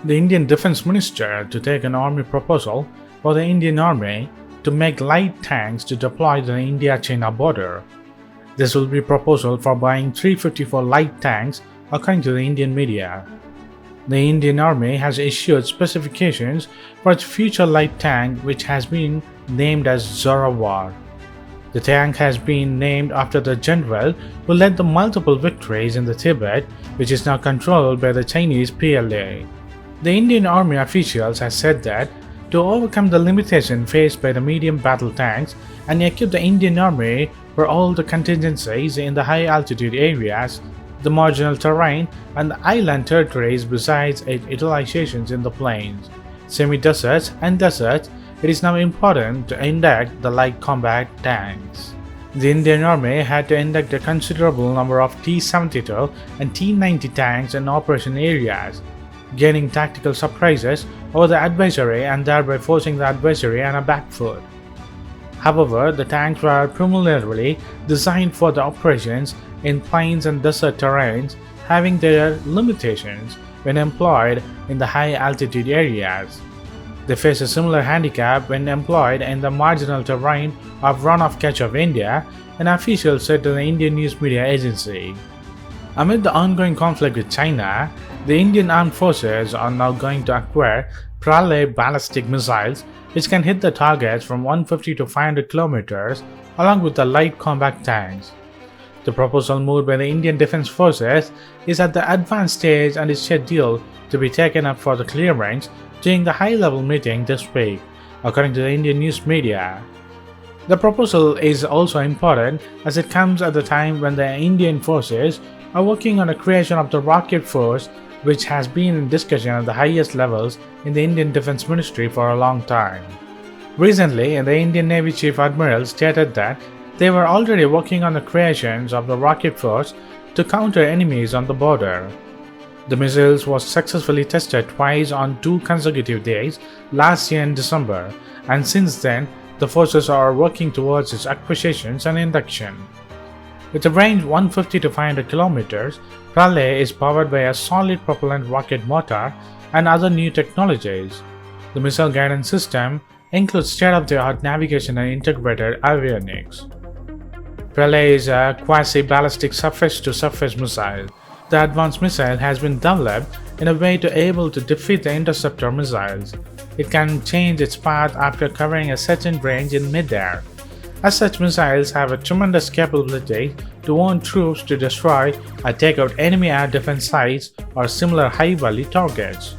the Indian Defence Minister to take an army proposal for the Indian Army to make light tanks to deploy to the India-China border. This will be a proposal for buying 354 light tanks according to the Indian media. The Indian Army has issued specifications for its future light tank, which has been named as Zorawar. The tank has been named after the general who led the multiple victories in the Tibet, which is now controlled by the Chinese pralay. The Indian Army officials have said that to overcome the limitation faced by the medium battle tanks and equip the Indian Army for all the contingencies in the high altitude areas, the marginal terrain, and the island territories besides its utilizations in the plains, semi-deserts, and deserts, it is now important to induct the light combat tanks. The Indian Army had to induct a considerable number of T-72 and T-90 tanks in operation areas, gaining tactical surprises over the adversary and thereby forcing the adversary on a back foot. However, the tanks were primarily designed for the operations in plains and desert terrains, having their limitations when employed in the high altitude areas. They face a similar handicap when employed in the marginal terrain of Run-of-Kutch of India, an official said to the Indian news media agency. Amid the ongoing conflict with China, the Indian Armed Forces are now going to acquire pralay ballistic missiles which can hit the targets from 150 to 500 kilometers along with the light combat tanks. The proposal moved by the Indian Defence Forces is at the advanced stage and is scheduled to be taken up for the clearance during the high-level meeting this week, according to the Indian news media. The proposal is also important as it comes at the time when the Indian forces are working on the creation of the rocket force, which has been in discussion at the highest levels in the Indian Defence Ministry for a long time. Recently, the Indian Navy Chief Admiral stated that they were already working on the creations of the rocket force to counter enemies on the border. The missiles was successfully tested twice on 2 consecutive days last year in December, and since then, the forces are working towards its acquisitions and induction. With a range 150 to 500 kilometers, pralay is powered by a solid propellant rocket motor and other new technologies. The missile guidance system includes state-of-the-art navigation and integrated avionics. Pralay is a quasi-ballistic surface-to-surface missile. The advanced missile has been developed in a way to able to defeat the interceptor missiles. It can change its path after covering a certain range in mid-air. As such, missiles have a tremendous capability to warn troops to destroy or take out enemy air defense sites or similar high-value targets.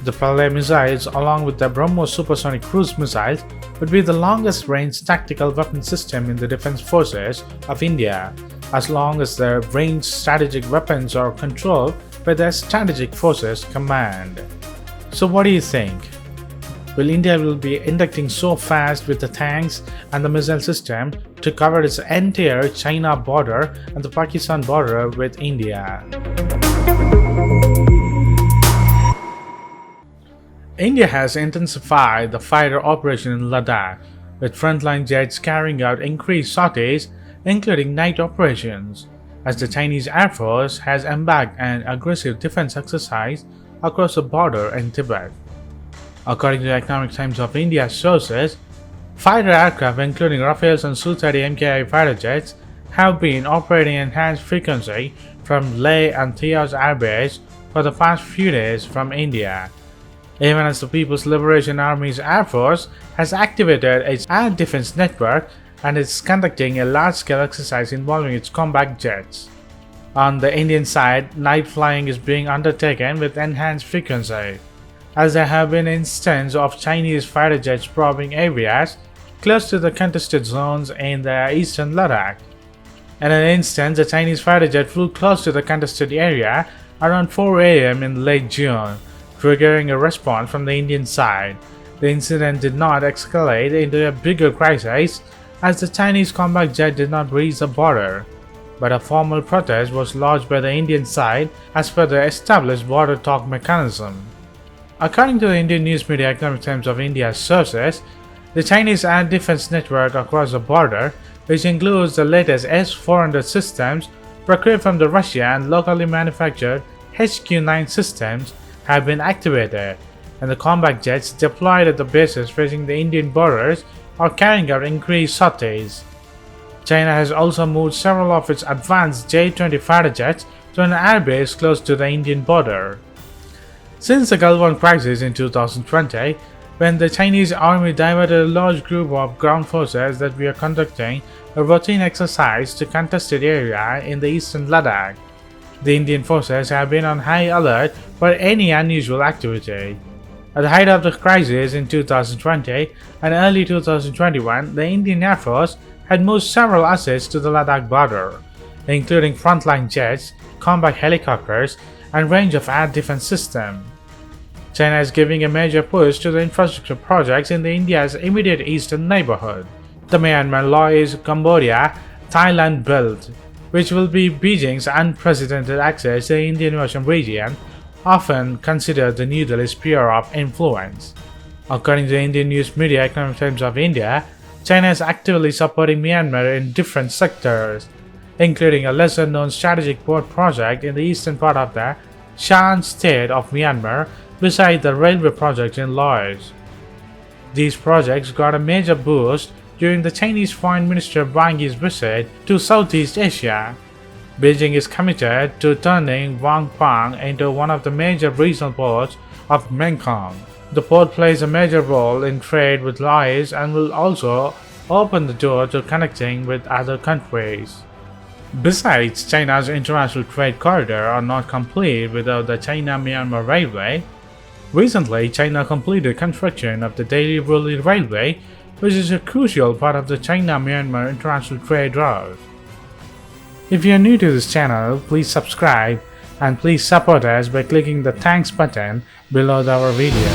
The pralay missiles, along with the BrahMos supersonic cruise missiles, would be the longest-range tactical weapon system in the defense forces of India, as long as their range strategic weapons are controlled by the Strategic Forces Command. So what do you think? Will India be inducting so fast with the tanks and the missile system to cover its entire China border and the Pakistan border with India? India has intensified the fighter operation in Ladakh, with frontline jets carrying out increased sorties, including night operations, as the Chinese Air Force has embarked an aggressive defense exercise across the border in Tibet. According to the Economic Times of India's sources, fighter aircraft including Rafales and Su-30 MKI fighter jets have been operating enhanced frequency from Leh and Thias Air Base for the past few days from India, even as the People's Liberation Army's Air Force has activated its air defense network and is conducting a large-scale exercise involving its combat jets. On the Indian side, night flying is being undertaken with enhanced frequency, as there have been instances of Chinese fighter jets probing areas close to the contested zones in the eastern Ladakh. In an instance, a Chinese fighter jet flew close to the contested area around 4 a.m. in late June, triggering a response from the Indian side. The incident did not escalate into a bigger crisis as the Chinese combat jet did not reach the border, but a formal protest was lodged by the Indian side as per the established border talk mechanism. According to the Indian news media Economic Times of India's sources, the Chinese air defense network across the border, which includes the latest S-400 systems procured from the Russia and locally manufactured HQ-9 systems, have been activated, and the combat jets deployed at the bases facing the Indian borders are carrying out increased sorties. China has also moved several of its advanced J-20 fighter jets to an airbase close to the Indian border. Since the Gulf War crisis in 2020, when the Chinese army diverted a large group of ground forces that were conducting a routine exercise to contested area in the eastern Ladakh, the Indian forces have been on high alert for any unusual activity. At the height of the crisis in 2020 and early 2021, the Indian Air Force had moved several assets to the Ladakh border, including frontline jets, combat helicopters, and range of air defense systems. China is giving a major push to the infrastructure projects in India's immediate eastern neighborhood. The Myanmar Laos, Cambodia, Thailand belt, which will be Beijing's unprecedented access to the Indian Ocean region, often considered the New Delhi's sphere of influence. According to the Indian news media Economic Times of India, China is actively supporting Myanmar in different sectors, including a lesser-known strategic port project in the eastern part of the Shan state of Myanmar, beside the railway project in Laos. These projects got a major boost during the Chinese Foreign Minister Wang Yi's visit to Southeast Asia. Beijing is committed to turning Wangpang into one of the major regional ports of Mekong. The port plays a major role in trade with Laos and will also open the door to connecting with other countries. Besides, China's international trade corridor are not complete without the China-Myanmar Railway. Recently, China completed construction of the Delhi-Ruli Railway, which is a crucial part of the China-Myanmar international trade route. If you are new to this channel, please subscribe and please support us by clicking the thanks button below our video.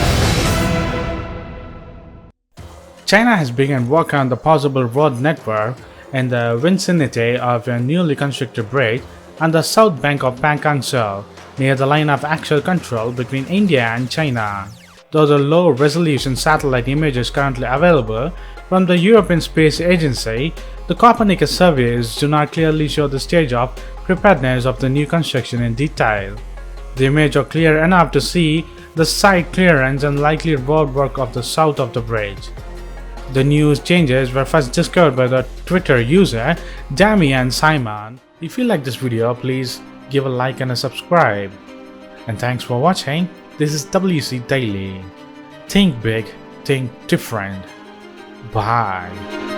China has begun work on the possible road network in the vicinity of a newly constructed bridge on the south bank of Pangkang Tso, near the line of actual control between India and China. Though the low-resolution satellite images currently available from the European Space Agency, the Copernicus surveys do not clearly show the stage of preparedness of the new construction in detail. The images are clear enough to see the site clearance and likely roadwork of the south of the bridge. The news changes were first discovered by the Twitter user Damian Simon. If you like this video, please give a like and a subscribe. And thanks for watching. This is WC Daily. Think big, think different. Bye.